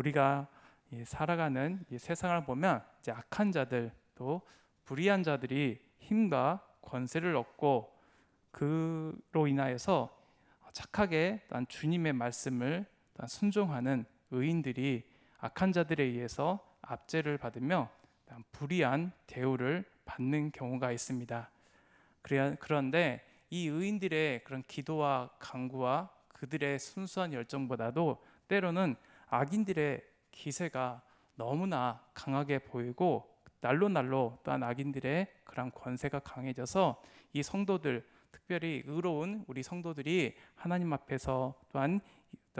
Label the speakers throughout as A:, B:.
A: 우리가 살아가는 이 세상을 보면 이제 악한 자들 또 불의한 자들이 힘과 권세를 얻고 그로 인하여서 착하게 또한 주님의 말씀을 또한 순종하는 의인들이 악한 자들에 의해서 압제를 받으며 또한 불의한 대우를 받는 경우가 있습니다. 그런데 이 의인들의 그런 기도와 간구와 그들의 순수한 열정보다도 때로는 악인들의 기세가 너무나 강하게 보이고 날로 또한 악인들의 그런 권세가 강해져서 이 성도들, 특별히 의로운 우리 성도들이 하나님 앞에서 또한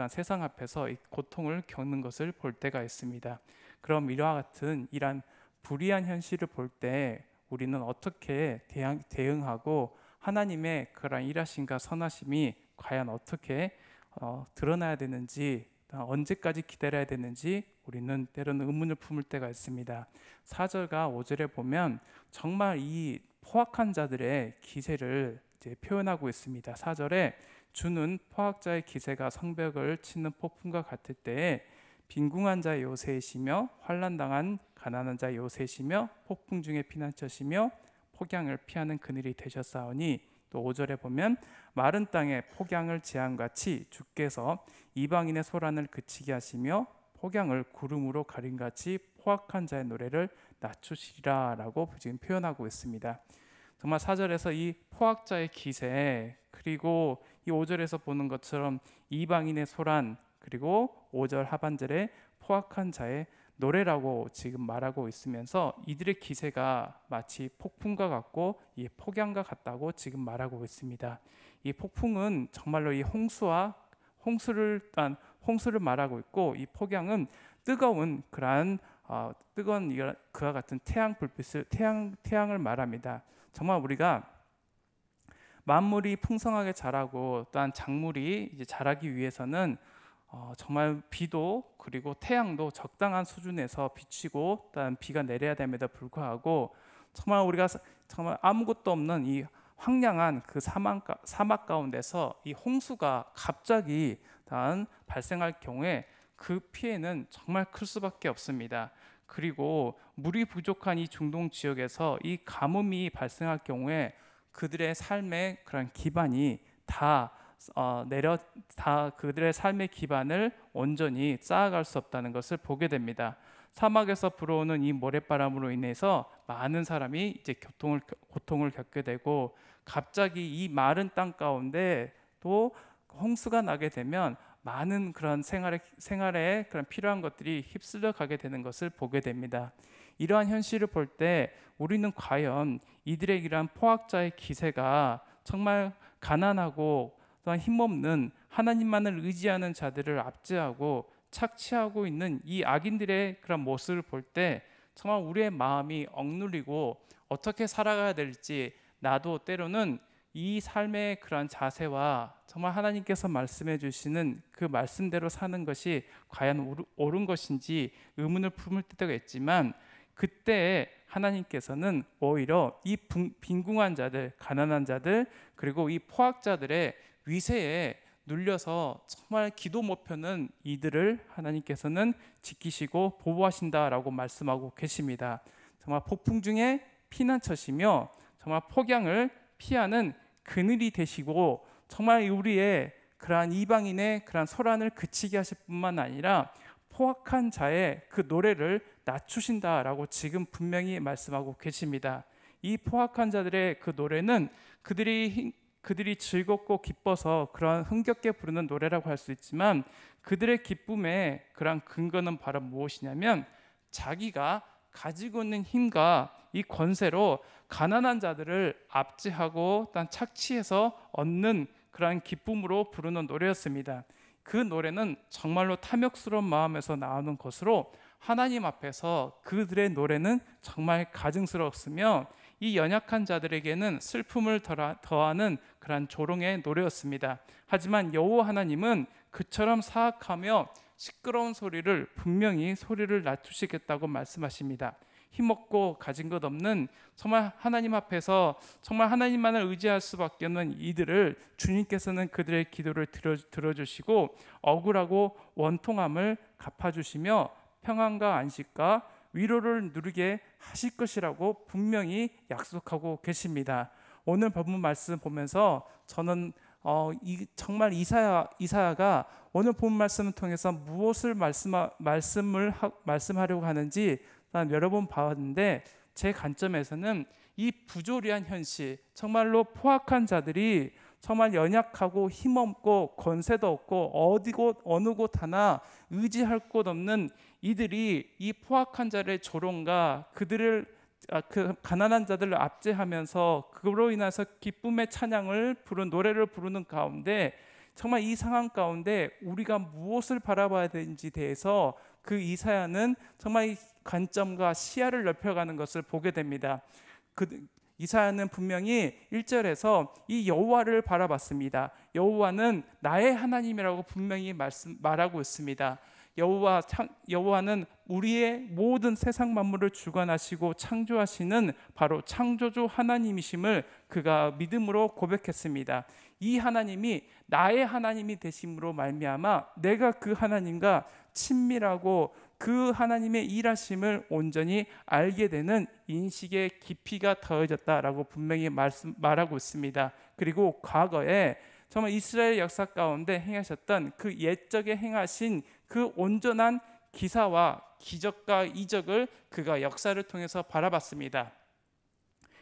A: 세상 앞에서 이 고통을 겪는 것을 볼 때가 있습니다. 그럼 이와 같은 이러한 불의한 현실을 볼 때 우리는 어떻게 대응하고 하나님의 그러한 일하심과 선하심이 과연 어떻게 드러나야 되는지, 언제까지 기다려야 되는지 우리는 때로는 의문을 품을 때가 있습니다. 4절과 5절에 보면 정말 이 포악한 자들의 기세를 이제 표현하고 있습니다. 4절에 주는 포악자의 기세가 성벽을 치는 폭풍과 같을 때에 빈궁한 자의 요새이시며 환난당한 가난한 자의 요새이시며 폭풍 중에 피난처시며 폭양을 피하는 그늘이 되셨사오니, 또 5절에 보면 마른 땅에 폭양을 재앙같이 주께서 이방인의 소란을 그치게 하시며 폭양을 구름으로 가림같이 포악한 자의 노래를 낮추시리라 라고 지금 표현하고 있습니다. 정말 4절에서 이 포악자의 기세, 그리고 이 5절에서 보는 것처럼 이방인의 소란, 그리고 5절 하반절에 포악한 자의 노래라고 지금 말하고 있으면서 이들의 기세가 마치 폭풍과 같고 이 폭양과 같다고 지금 말하고 있습니다. 이 폭풍은 정말로 이 홍수를 말하고 있고, 이 폭양은 뜨거운 그러한 뜨거운 그와 같은 태양을 말합니다. 정말 우리가 만물이 풍성하게 자라고 또한 작물이 이제 자라기 위해서는 정말 비도 그리고 태양도 적당한 수준에서 비치고 또한 비가 내려야 됨에도 불구하고 정말 우리가 정말 아무것도 없는 이 황량한 그 사막 가운데서 이 홍수가 갑자기 발생할 경우에 그 피해는 정말 클 수밖에 없습니다. 그리고 물이 부족한 이 중동 지역에서 이 가뭄이 발생할 경우에 그들의 삶의 그런 기반이 그들의 삶의 기반을 온전히 쌓아갈 수 없다는 것을 보게 됩니다. 사막에서 불어오는 이 모래바람으로 인해서 많은 사람이 이제 고통을 겪게 되고, 갑자기 이 마른 땅 가운데 또 홍수가 나게 되면 많은 그런 생활에 그런 필요한 것들이 휩쓸려 가게 되는 것을 보게 됩니다. 이러한 현실을 볼 때 우리는 과연 이들의 이러한 포악자의 기세가 정말 가난하고 또한 힘없는 하나님만을 의지하는 자들을 압제하고 착취하고 있는 이 악인들의 그런 모습을 볼 때 정말 우리의 마음이 억눌리고 어떻게 살아가야 될지, 나도 때로는 이 삶의 그런 자세와 정말 하나님께서 말씀해 주시는 그 말씀대로 사는 것이 과연 옳은 것인지 의문을 품을 때가 있지만, 그때 하나님께서는 오히려 이 빈궁한 자들, 가난한 자들, 그리고 이 포악자들의 위세에 눌려서 정말 기도 목표는 이들을 하나님께서는 지키시고 보호하신다라고 말씀하고 계십니다. 정말 폭풍 중에 피난처시며 정말 폭양을 피하는 그늘이 되시고, 정말 우리의 그러한 이방인의 그러한 소란을 그치게 하실 뿐만 아니라 포악한 자의 그 노래를 낮추신다라고 지금 분명히 말씀하고 계십니다. 이 포악한 자들의 그 노래는 그들이 즐겁고 기뻐서 그러한 흥겹게 부르는 노래라고 할 수 있지만, 그들의 기쁨의 그러한 근거는 바로 무엇이냐면 자기가 가지고 있는 힘과 이 권세로 가난한 자들을 압제하고 또 착취해서 얻는 그러한 기쁨으로 부르는 노래였습니다. 그 노래는 정말로 탐욕스러운 마음에서 나오는 것으로 하나님 앞에서 그들의 노래는 정말 가증스러웠으며 이 연약한 자들에게는 슬픔을 더하는 그러한 조롱의 노래였습니다. 하지만 여호와 하나님은 그처럼 사악하며 시끄러운 소리를 분명히 소리를 낮추시겠다고 말씀하십니다. 힘없고 가진 것 없는 정말 하나님 앞에서 정말 하나님만을 의지할 수밖에 없는 이들을 주님께서는 그들의 기도를 들어주시고 억울하고 원통함을 갚아주시며 평안과 안식과 위로를 누리게 하실 것이라고 분명히 약속하고 계십니다. 오늘 본문 말씀 보면서 저는 정말 이사야가 오늘 본 말씀을 통해서 무엇을 말씀하려고 하는지 난 여러 번 봤는데, 제 관점에서는 이 부조리한 현실, 정말로 포악한 자들이 정말 연약하고 힘없고 권세도 없고 어느 곳 하나 의지할 곳 없는 이들이 이 포악한 자의 조롱과 그 가난한 자들을 압제하면서 그로 인해서 기쁨의 찬양을 노래를 부르는 가운데, 정말 이 상황 가운데 우리가 무엇을 바라봐야 되는지 대해서 그 이사야는 정말 이 관점과 시야를 넓혀가는 것을 보게 됩니다. 이사야는 분명히 1절에서 이 여호와를 바라봤습니다. 여호와는 나의 하나님이라고 분명히 말하고 있습니다. 여호와는 우리의 모든 세상 만물을 주관하시고 창조하시는 바로 창조주 하나님이심을 그가 믿음으로 고백했습니다. 이 하나님이 나의 하나님이 되심으로 말미암아 내가 그 하나님과 친밀하고 그 하나님의 일하심을 온전히 알게 되는 인식의 깊이가 더해졌다라고 분명히 말하고 있습니다. 그리고 과거에 정말 이스라엘 역사 가운데 행하셨던 그 옛적에 행하신 그 온전한 기사와 기적과 이적을 그가 역사를 통해서 바라봤습니다.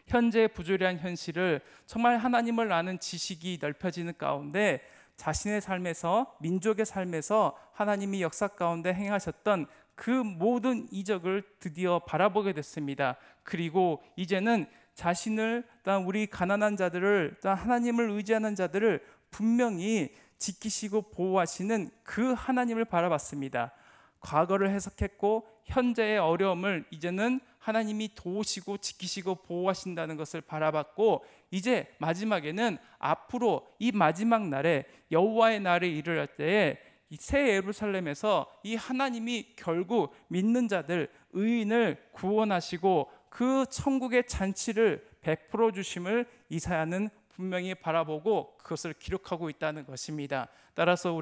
A: 현재의 부조리한 현실을 정말 하나님을 아는 지식이 넓혀지는 가운데 자신의 삶에서, 민족의 삶에서 하나님이 역사 가운데 행하셨던 그 모든 이적을 드디어 바라보게 됐습니다. 그리고 이제는 자신을, 우리 가난한 자들을, 하나님을 의지하는 자들을 분명히 지키시고 보호하시는 그 하나님을 바라봤습니다. 과거를 해석했고 현재의 어려움을 이제는 하나님이 도우시고 지키시고 보호하신다는 것을 바라봤고, 이제 마지막에는 앞으로 이 마지막 날에 여호와의 날에 이르렀을 때에 새 예루살렘에서 이 하나님이 결국 믿는 자들, 의인을 구원하시고 그 천국의 잔치를 베풀어 주심을 이사야는 분명히 바라보고 그것을 기록하고 있다는 것입니다. 따라서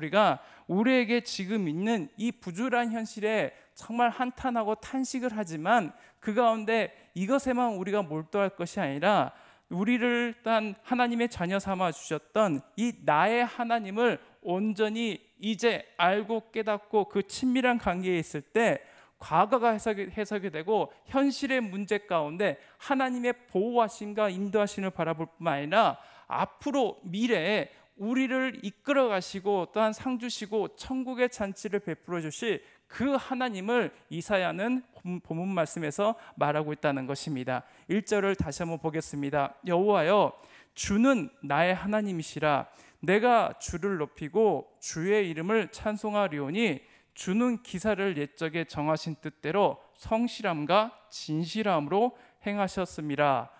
A: 우리에게 지금 있는 이 부조리한 현실에 정말 한탄하고 탄식을 하지만 그 가운데 이것에만 우리가 몰두할 것이 아니라 우리를 단 하나님의 자녀 삼아 주셨던 이 나의 하나님을 온전히 이제 알고 깨닫고 그 친밀한 관계에 있을 때 과거가 해석이 되고 현실의 문제 가운데 하나님의 보호하심과 인도하심을 바라볼 뿐만 아니라 앞으로 미래에 우리를 이끌어 가시고 또한 상 주시고 천국의 잔치를 베풀어 주실 그 하나님을 이사야는 본문 말씀에서 말하고 있다는 것입니다. 1절을 다시 한번 보겠습니다. 여호와여, 주는 나의 하나님이시라. 내가 주를 높이고 주의 이름을 찬송하리오니 주는 기사를 옛적에 정하신 뜻대로 성실함과 진실함으로 행하셨습니다.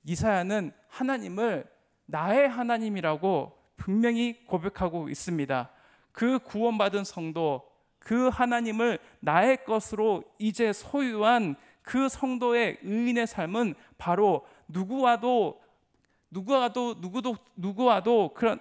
A: 이사야는 하나님을 나의 하나님이라고 분명히 고백하고 있습니다. 그 구원받은 성도, 그 하나님을 나의 것으로 이제 소유한 그 성도의 의인의 삶은 바로 누구와도 그런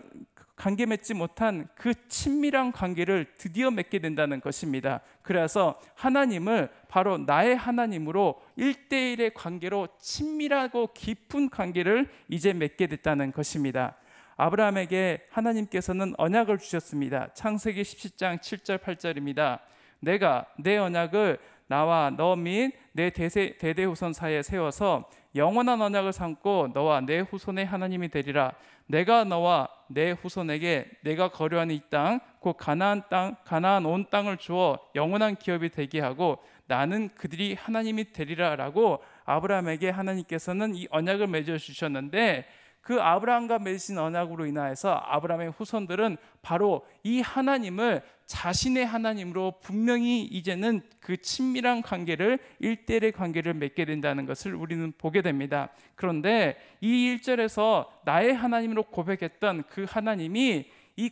A: 관계 맺지 못한 그 친밀한 관계를 드디어 맺게 된다는 것입니다. 그래서 하나님을 바로 나의 하나님으로 1대1의 관계로 친밀하고 깊은 관계를 이제 맺게 됐다는 것입니다. 아브라함에게 하나님께서는 언약을 주셨습니다. 창세기 17장 7절 8절입니다. 내가 내 언약을 나와 너 및 내 대대 후손 사이에 세워서 영원한 언약을 삼고 너와 내 후손의 하나님이 되리라. 내가 너와 내 후손에게 내가 거류하는 이 땅 곧 가나안 온 땅을 주어 영원한 기업이 되게 하고 나는 그들이 하나님이 되리라라고 아브라함에게 하나님께서는 이 언약을 맺어 주셨는데, 그 아브라함과 맺으신 언약으로 인하여서 아브라함의 후손들은 바로 이 하나님을 자신의 하나님으로 분명히 이제는 그 친밀한 관계를 1대1의 관계를 맺게 된다는 것을 우리는 보게 됩니다. 그런데 이 1절에서 나의 하나님으로 고백했던 그 하나님이 이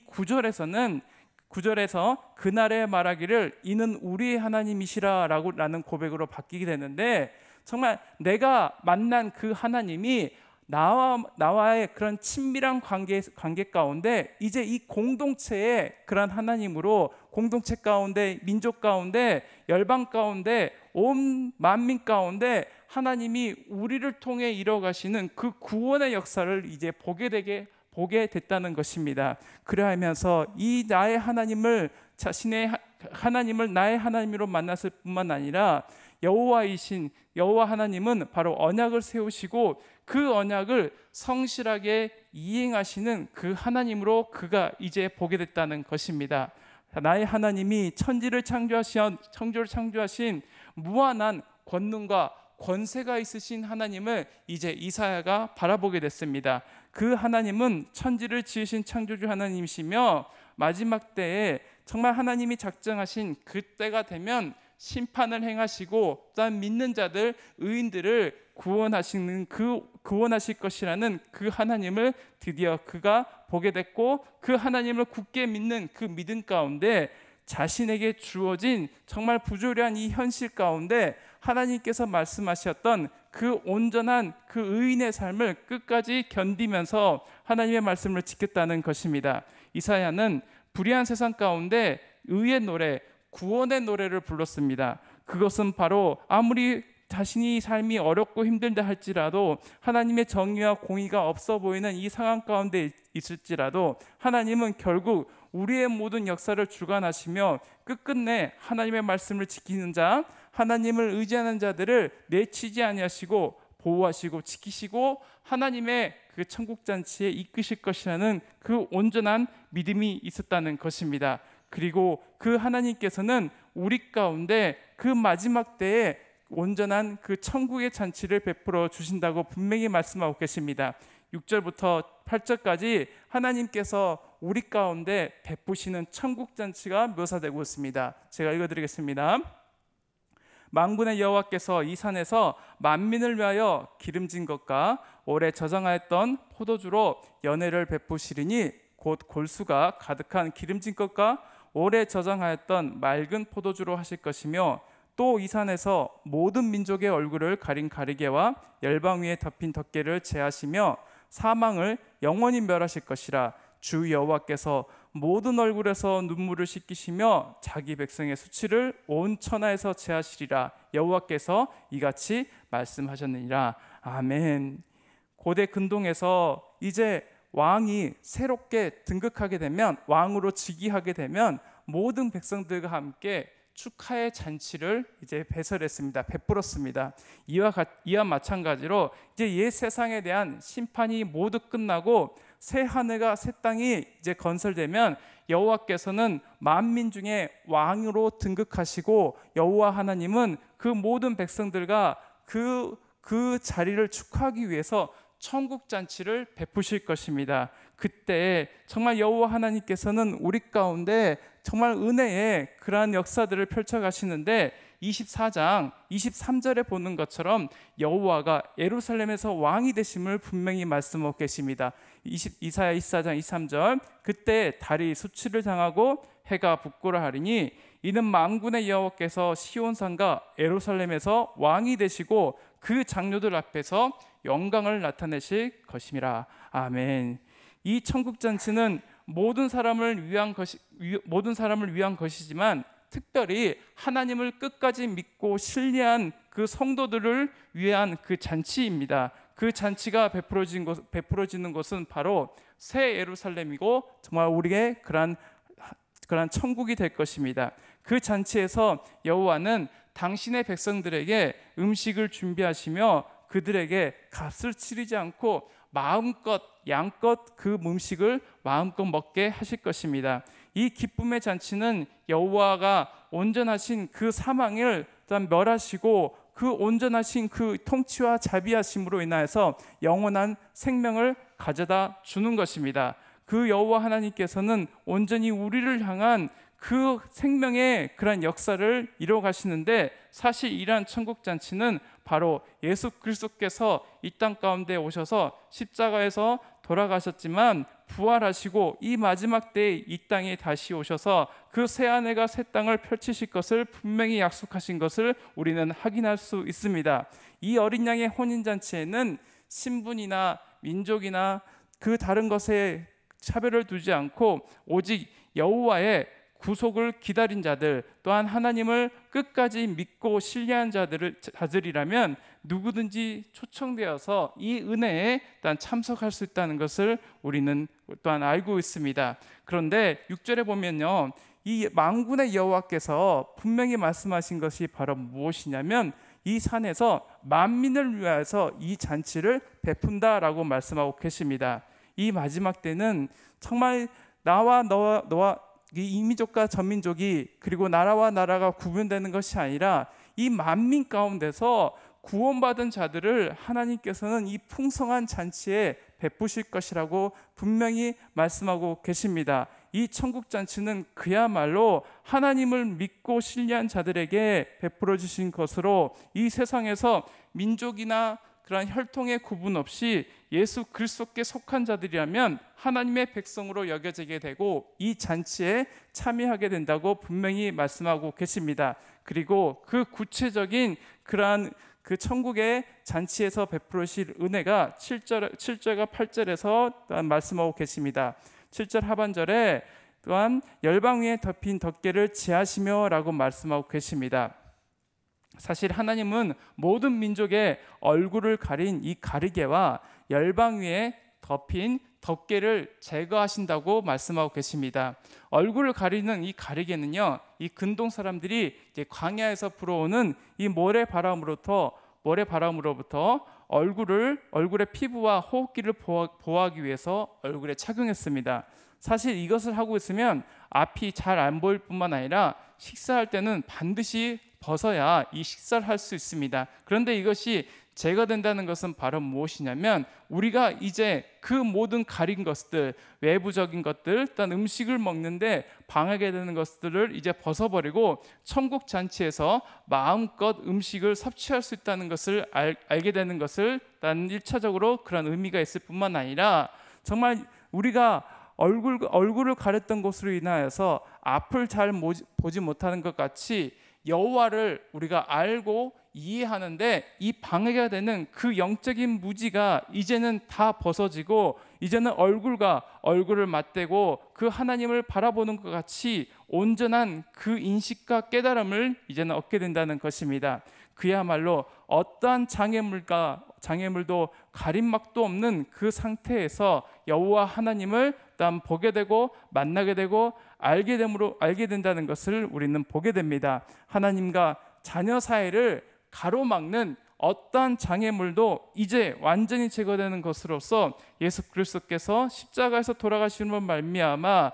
A: 9절에서 그날에 말하기를 이는 우리의 하나님이시라라는 고백으로 바뀌게 되는데, 정말 내가 만난 그 하나님이 나와의 그런 친밀한 관계 가운데 이제 이 공동체의 그런 하나님으로 공동체 가운데, 민족 가운데, 열방 가운데, 온 만민 가운데 하나님이 우리를 통해 이뤄가시는 그 구원의 역사를 이제 보게 됐다는 것입니다. 그러하면서 이 나의 하나님을 자신의 하나님을 나의 하나님으로 만났을 뿐만 아니라 여호와이신 여호와 하나님은 바로 언약을 세우시고 그 언약을 성실하게 이행하시는 그 하나님으로 그가 이제 보게 됐다는 것입니다. 나의 하나님이 천지를 창조하신 무한한 권능과 권세가 있으신 하나님을 이제 이사야가 바라보게 됐습니다. 그 하나님은 천지를 지으신 창조주 하나님이시며 마지막 때에 정말 하나님이 작정하신 그때가 되면 심판을 행하시고 또한 믿는 자들, 의인들을 구원하실 것이라는 그 하나님을 드디어 그가 보게 됐고, 그 하나님을 굳게 믿는 그 믿음 가운데 자신에게 주어진 정말 부조리한 이 현실 가운데 하나님께서 말씀하셨던 그 온전한 그 의인의 삶을 끝까지 견디면서 하나님의 말씀을 지켰다는 것입니다. 이사야는 불의한 세상 가운데 의의 노래, 구원의 노래를 불렀습니다. 그것은 바로 아무리 자신이 삶이 어렵고 힘들다 할지라도, 하나님의 정의와 공의가 없어 보이는 이 상황 가운데 있을지라도 하나님은 결국 우리의 모든 역사를 주관하시며 끝끝내 하나님의 말씀을 지키는 자, 하나님을 의지하는 자들을 내치지 아니하시고 보호하시고 지키시고 하나님의 그 천국 잔치에 이끄실 것이라는 그 온전한 믿음이 있었다는 것입니다. 그리고 그 하나님께서는 우리 가운데 그 마지막 때에 온전한 그 천국의 잔치를 베풀어 주신다고 분명히 말씀하고 계십니다. 6절부터 8절까지 하나님께서 우리 가운데 베푸시는 천국 잔치가 묘사되고 있습니다. 제가 읽어드리겠습니다. 만군의 여호와께서 이 산에서 만민을 위하여 기름진 것과 오래 저장하였던 포도주로 연회를 베푸시리니 곧 골수가 가득한 기름진 것과 오래 저장하였던 맑은 포도주로 하실 것이며, 또 이 산에서 모든 민족의 얼굴을 가린 가리개와 열방 위에 덮인 덮개를 제하시며 사망을 영원히 멸하실 것이라. 주 여호와께서 모든 얼굴에서 눈물을 씻기시며 자기 백성의 수치를 온 천하에서 제하시리라. 여호와께서 이같이 말씀하셨느니라. 아멘. 고대 근동에서 이제 왕이 새롭게 등극하게 되면, 왕으로 즉위하게 되면 모든 백성들과 함께 축하의 잔치를 이제 베풀었습니다. 이와 마찬가지로 이제 옛 세상에 대한 심판이 모두 끝나고 새 하늘과 새 땅이 이제 건설되면 여호와께서는 만민 중에 왕으로 등극하시고, 여호와 하나님은 그 모든 백성들과 그 자리를 축하하기 위해서 천국 잔치를 베푸실 것입니다. 그때 정말 여호와 하나님께서는 우리 가운데 정말 은혜의 그러한 역사들을 펼쳐 가시는데, 24장 23절에 보는 것처럼 여호와가 예루살렘에서 왕이 되심을 분명히 말씀하고 계십니다. 이사야 24장 23절, 그때 달이 수치를 당하고 해가 붓고라 하리니 이는 만군의 여호와께서 시온산과 예루살렘에서 왕이 되시고 그 장로들 앞에서 영광을 나타내실 것임이라. 아멘. 이 천국 잔치는 모든 사람을 위한 것이지만 특별히 하나님을 끝까지 믿고 신뢰한 그 성도들을 위한 그 잔치입니다. 그 잔치가 베풀어지는 것은 바로 새 예루살렘이고 정말 우리의 그러한 천국이 될 것입니다. 그 잔치에서 여호와는 당신의 백성들에게 음식을 준비하시며 그들에게 값을 치르지 않고 양껏 그 음식을 마음껏 먹게 하실 것입니다. 이 기쁨의 잔치는 여호와가 온전하신 그 사망을 멸하시고 그 온전하신 그 통치와 자비하심으로 인하여서 영원한 생명을 가져다 주는 것입니다. 그 여호와 하나님께서는 온전히 우리를 향한 그 생명의 그런 역사를 이루어 가시는데, 사실 이러한 천국 잔치는 바로 예수 그리스도께서 이 땅 가운데 오셔서 십자가에서 돌아가셨지만 부활하시고 이 마지막 때에 이 땅에 다시 오셔서 그 새하늘과 새 땅을 펼치실 것을 분명히 약속하신 것을 우리는 확인할 수 있습니다. 이 어린 양의 혼인잔치에는 신분이나 민족이나 그 다른 것에 차별을 두지 않고 오직 여호와의 구속을 기다린 자들, 또한 하나님을 끝까지 믿고 신뢰한 자들이라면 누구든지 초청되어서 이 은혜에 일단 참석할 수 있다는 것을 우리는 또한 알고 있습니다. 그런데 6절에 보면요, 이 만군의 여호와께서 분명히 말씀하신 것이 바로 무엇이냐면 이 산에서 만민을 위하여서 이 잔치를 베푼다라고 말씀하고 계십니다. 이 마지막 때는 정말 나와 너와 이 이민족과 전민족이 그리고 나라와 나라가 구분되는 것이 아니라 이 만민 가운데서 구원받은 자들을 하나님께서는 이 풍성한 잔치에 베푸실 것이라고 분명히 말씀하고 계십니다. 이 천국 잔치는 그야말로 하나님을 믿고 신뢰한 자들에게 베풀어 주신 것으로 이 세상에서 민족이나 그러한 혈통의 구분 없이 예수 그리스도께 속한 자들이라면 하나님의 백성으로 여겨지게 되고 이 잔치에 참여하게 된다고 분명히 말씀하고 계십니다. 그리고 그 구체적인 그러한 그 천국의 잔치에서 베푸실 은혜가 7절과 8절에서 또한 말씀하고 계십니다. 7절 하반절에 또한 열방 위에 덮인 덮개를 지하시며 라고 말씀하고 계십니다. 사실 하나님은 모든 민족의 얼굴을 가린 이 가리개와 열방 위에 덮인 덮개를 제거하신다고 말씀하고 계십니다. 얼굴을 가리는 이 가리개는요, 이 근동 사람들이 이제 광야에서 불어오는 이 모래바람으로부터 얼굴의 피부와 호흡기를 보호하기 위해서 얼굴에 착용했습니다. 사실 이것을 하고 있으면 앞이 잘 안 보일 뿐만 아니라 식사할 때는 반드시 벗어야 이 식사를 할 수 있습니다. 그런데 이것이 제거된다는 것은 바로 무엇이냐면 우리가 이제 그 모든 가린 것들, 외부적인 것들, 일단 음식을 먹는데 방해가 되는 것들을 이제 벗어버리고 천국 잔치에서 마음껏 음식을 섭취할 수 있다는 것을 알게 되는 것을 일단 1차적으로 그런 의미가 있을 뿐만 아니라 정말 우리가 얼굴을 가렸던 것으로 인하여서 앞을 잘 보지 못하는 것 같이 여호와를 우리가 알고 이해하는데 이 방해가 되는 그 영적인 무지가 이제는 다 벗어지고 이제는 얼굴을 맞대고 그 하나님을 바라보는 것 같이 온전한 그 인식과 깨달음을 이제는 얻게 된다는 것입니다. 그야말로 어떠한 장애물도 가림막도 없는 그 상태에서 여호와 하나님을 일단 보게 되고 만나게 되고 알게 된다는 것을 우리는 보게 됩니다. 하나님과 자녀 사이를 가로막는 어떠한 장애물도 이제 완전히 제거되는 것으로서 예수 그리스도께서 십자가에서 돌아가시는 말미암아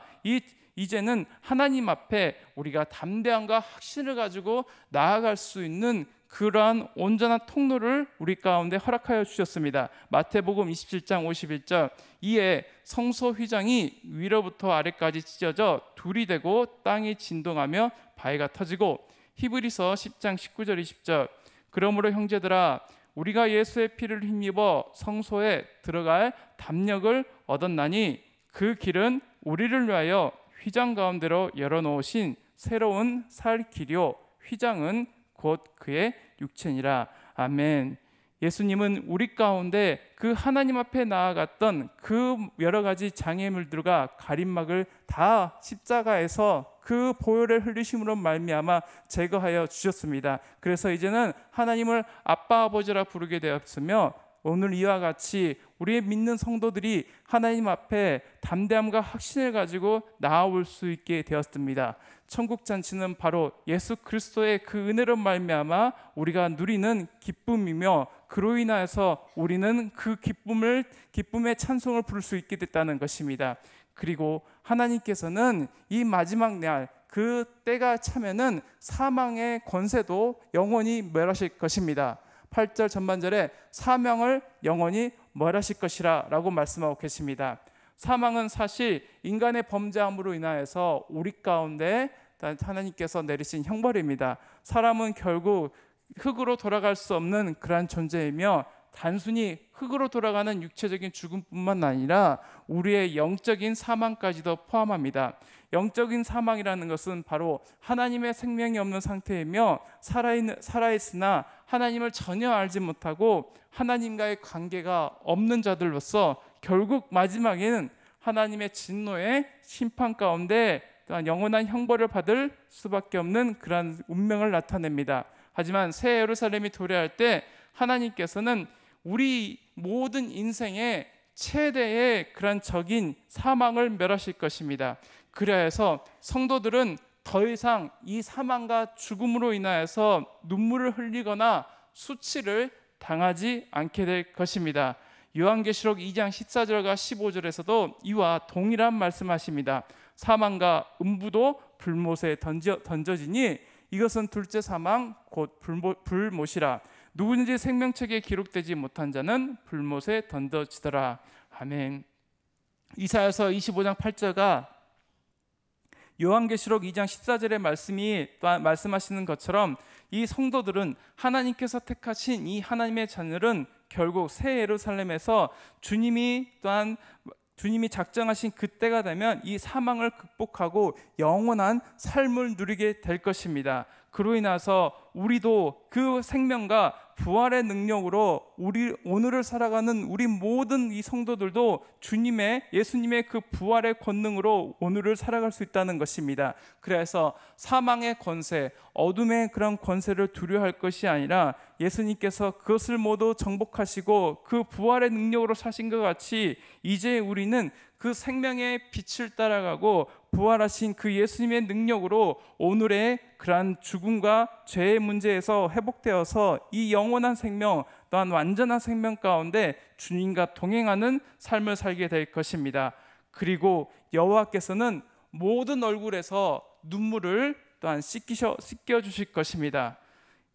A: 이제는 하나님 앞에 우리가 담대함과 확신을 가지고 나아갈 수 있는 그러한 온전한 통로를 우리 가운데 허락하여 주셨습니다. 마태복음 27장 51절, 이에 성소 휘장이 위로부터 아래까지 찢어져 둘이 되고 땅이 진동하며 바위가 터지고, 히브리서 10장 19절 20절, 그러므로 형제들아 우리가 예수의 피를 힘입어 성소에 들어갈 담력을 얻었나니 그 길은 우리를 위하여 휘장 가운데로 열어놓으신 새로운 살 길이요 휘장은 곧 그의 육체니라. 아멘. 예수님은 우리 가운데 그 하나님 앞에 나아갔던 그 여러 가지 장애물들과 가림막을 다 십자가에서 그 보혈의 흘리심으로 말미암아 제거하여 주셨습니다. 그래서 이제는 하나님을 아빠 아버지라 부르게 되었으며 오늘 이와 같이 우리의 믿는 성도들이 하나님 앞에 담대함과 확신을 가지고 나아올 수 있게 되었습니다. 천국 잔치는 바로 예수 그리스도의 그 은혜로 말미암아 우리가 누리는 기쁨이며 그로 인하여서 우리는 그 기쁨의 찬송을 부를 수 있게 됐다는 것입니다. 그리고 하나님께서는 이 마지막 날 그 때가 차면은 사망의 권세도 영원히 멸하실 것입니다. 8절 전반절에 사망을 영원히 멸하실 것이라 라고 말씀하고 계십니다. 사망은 사실 인간의 범죄함으로 인하여서 우리 가운데 하나님께서 내리신 형벌입니다. 사람은 결국 흙으로 돌아갈 수 없는 그러한 존재이며 단순히 흙으로 돌아가는 육체적인 죽음뿐만 아니라 우리의 영적인 사망까지도 포함합니다. 영적인 사망이라는 것은 바로 하나님의 생명이 없는 상태이며 살아있으나 하나님을 전혀 알지 못하고 하나님과의 관계가 없는 자들로서 결국 마지막에는 하나님의 진노의 심판 가운데 또한 영원한 형벌을 받을 수밖에 없는 그러한 운명을 나타냅니다. 하지만 새 예루살렘이 도래할 때 하나님께서는 우리 모든 인생의 최대의 그런 적인 사망을 멸하실 것입니다. 그래서 성도들은 더 이상 이 사망과 죽음으로 인하여서 눈물을 흘리거나 수치를 당하지 않게 될 것입니다. 요한계시록 2장 14절과 15절에서도 이와 동일한 말씀하십니다. 사망과 음부도 불못에 던져지니 이것은 둘째 사망 곧 불못이라. 누구든지 생명책에 기록되지 못한 자는 불못에 던져지더라. 아멘. 이사야서 25장 8절과 요한계시록 2장 14절의 말씀이 또한 말씀하시는 것처럼 이 성도들은 하나님께서 택하신 이 하나님의 자녀들은 결국 새 예루살렘에서 주님이 작정하신 그때가 되면 이 사망을 극복하고 영원한 삶을 누리게 될 것입니다. 그로 인해서 우리도 그 생명과 부활의 능력으로 오늘을 살아가는 우리 모든 이 성도들도 예수님의 그 부활의 권능으로 오늘을 살아갈 수 있다는 것입니다. 그래서 사망의 권세, 어둠의 그런 권세를 두려워할 것이 아니라 예수님께서 그것을 모두 정복하시고 그 부활의 능력으로 사신 것 같이 이제 우리는 그 생명의 빛을 따라가고 부활하신 그 예수님의 능력으로 오늘의 그러한 죽음과 죄의 문제에서 회복되어서 이 영원한 생명 또한 완전한 생명 가운데 주님과 동행하는 삶을 살게 될 것입니다. 그리고 여호와께서는 모든 얼굴에서 눈물을 또한 씻겨 주실 것입니다.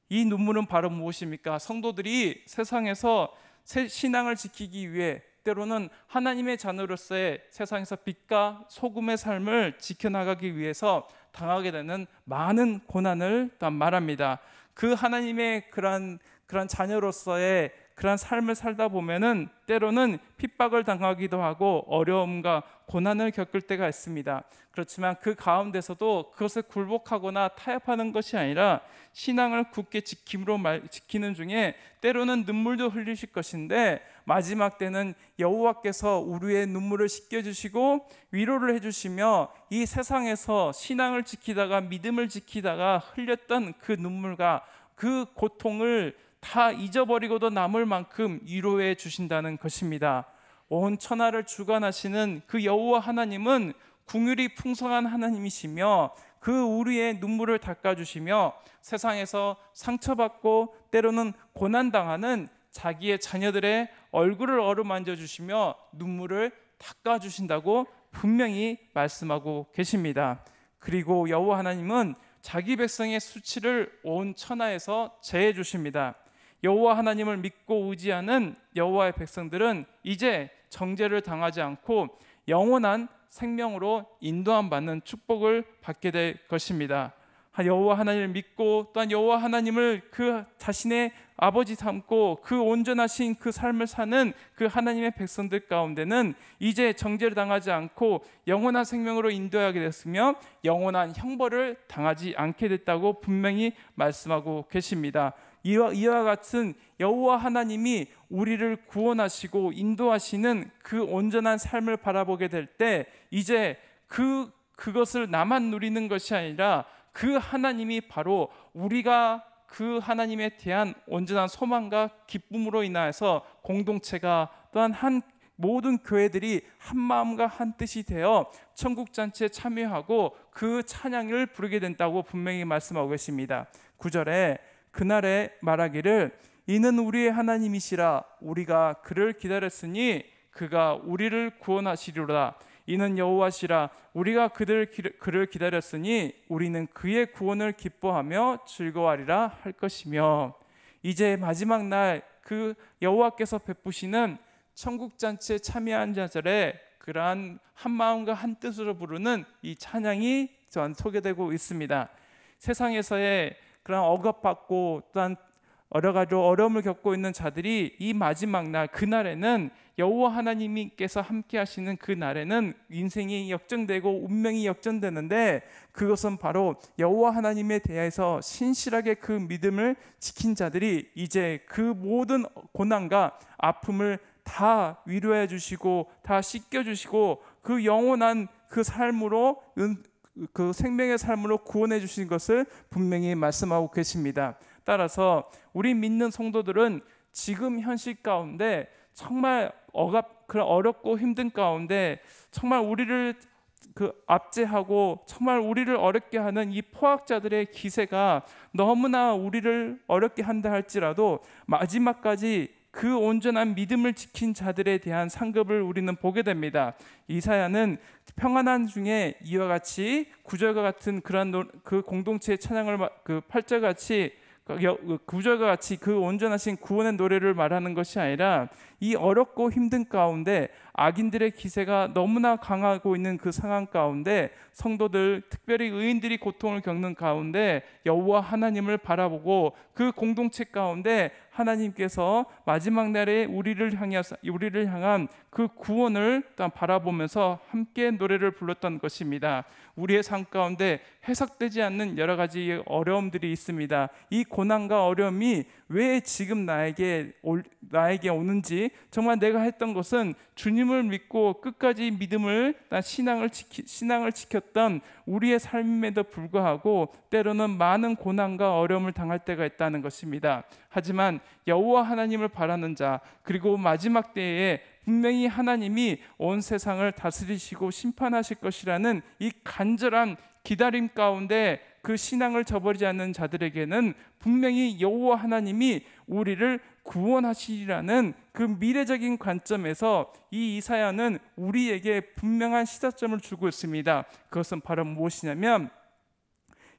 A: 이 눈물은 바로 무엇입니까? 성도들이 세상에서 신앙을 지키기 위해 때로는 하나님의 자녀로서의 세상에서 빛과 소금의 삶을 지켜나가기 위해서 당하게 되는 많은 고난을 또한 말합니다. 그 하나님의 그런 자녀로서의 그런 삶을 살다 보면은 때로는 핍박을 당하기도 하고 어려움과 고난을 겪을 때가 있습니다. 그렇지만 그 가운데서도 그것을 굴복하거나 타협하는 것이 아니라 신앙을 굳게 지키는 중에 때로는 눈물도 흘리실 것인데 마지막 때는 여호와께서 우리의 눈물을 씻겨주시고 위로를 해주시며 이 세상에서 신앙을 지키다가 믿음을 지키다가 흘렸던 그 눈물과 그 고통을 다 잊어버리고도 남을 만큼 위로해 주신다는 것입니다. 온 천하를 주관하시는 그 여호와 하나님은 긍휼이 풍성한 하나님이시며 그 우리의 눈물을 닦아주시며 세상에서 상처받고 때로는 고난당하는 자기의 자녀들의 얼굴을 어루만져 주시며 눈물을 닦아주신다고 분명히 말씀하고 계십니다. 그리고 여호와 하나님은 자기 백성의 수치를 온 천하에서 제해 주십니다. 여호와 하나님을 믿고 의지하는 여호와의 백성들은 이제 정죄를 당하지 않고 영원한 생명으로 인도함 받는 축복을 받게 될 것입니다. 여호와 하나님을 믿고 또한 여호와 하나님을 그 자신의 아버지 삼고 그 온전하신 그 삶을 사는 그 하나님의 백성들 가운데는 이제 정죄를 당하지 않고 영원한 생명으로 인도하게 됐으며 영원한 형벌을 당하지 않게 됐다고 분명히 말씀하고 계십니다. 이와 같은 여호와 하나님이 우리를 구원하시고 인도하시는 그 온전한 삶을 바라보게 될 때 이제 그것을 나만 누리는 것이 아니라 그 하나님이 바로 우리가 그 하나님에 대한 온전한 소망과 기쁨으로 인하여서 공동체가 또한 모든 교회들이 한 마음과 한 뜻이 되어 천국 잔치에 참여하고 그 찬양을 부르게 된다고 분명히 말씀하고 계십니다. 9절에 그날에 말하기를 이는 우리의 하나님이시라 우리가 그를 기다렸으니 그가 우리를 구원하시리로다. 이는 여호와시라 우리가 그를 기다렸으니 우리는 그의 구원을 기뻐하며 즐거워하리라 할 것이며 이제 마지막 날 그 여호와께서 베푸시는 천국 잔치에 참여한 자들의 그러한 한 마음과 한 뜻으로 부르는 이 찬양이 소개되고 있습니다. 세상에서의 그런 억압받고 또한 여러 가지 어려움을 겪고 있는 자들이 이 마지막 날, 그날에는 여호와 하나님께서 함께 하시는 그 날에는 인생이 역전되고 운명이 역전되는데, 그것은 바로 여호와 하나님에 대해서 신실하게 그 믿음을 지킨 자들이 이제 그 모든 고난과 아픔을 다 위로해 주시고 다 씻겨 주시고 그 영원한 그 삶으로, 그 생명의 삶으로 구원해 주신 것을 분명히 말씀하고 계십니다. 따라서 우리 믿는 성도들은 지금 현실 가운데 정말 그런 어렵고 힘든 가운데 정말 우리를 압제하고 정말 우리를 어렵게 하는 이 포악자들의 기세가 너무나 우리를 어렵게 한다 할지라도 마지막까지 그 온전한 믿음을 지킨 자들에 대한 상급을 우리는 보게 됩니다. 이사야는 평안한 중에 이와 같이 구절과 같은 그 공동체의 찬양을, 그 8절 같이 구절과 같이 그 온전하신 구원의 노래를 말하는 것이 아니라, 이 어렵고 힘든 가운데 악인들의 기세가 너무나 강하고 있는 그 상황 가운데 성도들, 특별히 의인들이 고통을 겪는 가운데 여호와 하나님을 바라보고 그 공동체 가운데 하나님께서 마지막 날에 우리를 향한 그 구원을 바라보면서 함께 노래를 불렀던 것입니다. 우리의 삶 가운데 해석되지 않는 여러 가지 어려움들이 있습니다. 이 고난과 어려움이 왜 지금 나에게 오는지, 정말 내가 했던 것은 주님을 믿고 끝까지 신앙을 지켰던 우리의 삶임에도 불구하고 때로는 많은 고난과 어려움을 당할 때가 있다는 것입니다. 하지만 여호와 하나님을 바라는 자, 그리고 마지막 때에 분명히 하나님이 온 세상을 다스리시고 심판하실 것이라는 이 간절한 기다림 가운데 그 신앙을 저버리지 않는 자들에게는 분명히 여호와 하나님이 우리를 구원하시리라는 그 미래적인 관점에서 이 이사야는 우리에게 분명한 시사점을 주고 있습니다. 그것은 바로 무엇이냐면,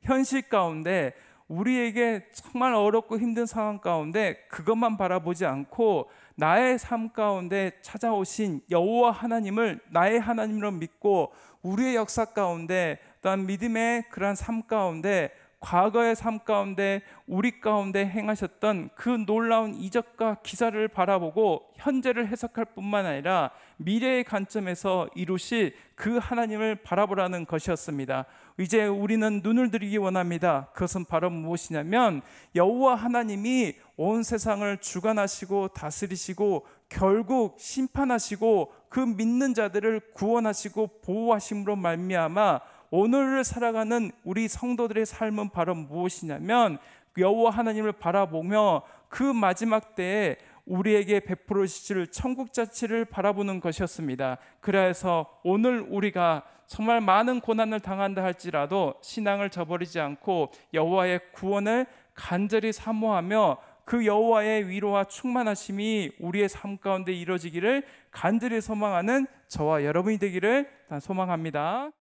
A: 현실 가운데 우리에게 정말 어렵고 힘든 상황 가운데 그것만 바라보지 않고 나의 삶 가운데 찾아오신 여호와 하나님을 나의 하나님으로 믿고 우리의 역사 가운데, 또한 믿음의 그러한 삶 가운데, 과거의 삶 가운데 우리 가운데 행하셨던 그 놀라운 이적과 기사를 바라보고 현재를 해석할 뿐만 아니라 미래의 관점에서 이루실 그 하나님을 바라보라는 것이었습니다. 이제 우리는 눈을 들이기 원합니다. 그것은 바로 무엇이냐면, 여호와 하나님이 온 세상을 주관하시고 다스리시고 결국 심판하시고 그 믿는 자들을 구원하시고 보호하심으로 말미암아 오늘을 살아가는 우리 성도들의 삶은 바로 무엇이냐면, 여호와 하나님을 바라보며 그 마지막 때에 우리에게 베풀어 주실 천국 자체를 바라보는 것이었습니다. 그래서 오늘 우리가 정말 많은 고난을 당한다 할지라도 신앙을 저버리지 않고 여호와의 구원을 간절히 사모하며 그 여호와의 위로와 충만하심이 우리의 삶 가운데 이루어지기를 간절히 소망하는 저와 여러분이 되기를 소망합니다.